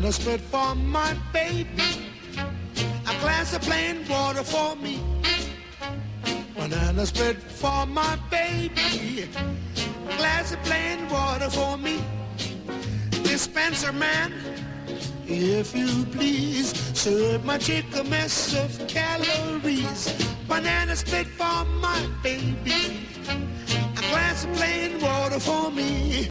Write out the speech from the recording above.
Banana split for my baby. A glass of plain water for me. Banana split for my baby. A glass of plain water for me. Dispenser man, if you please, serve my chick a mess of calories. Banana split for my baby. A glass of plain water for me.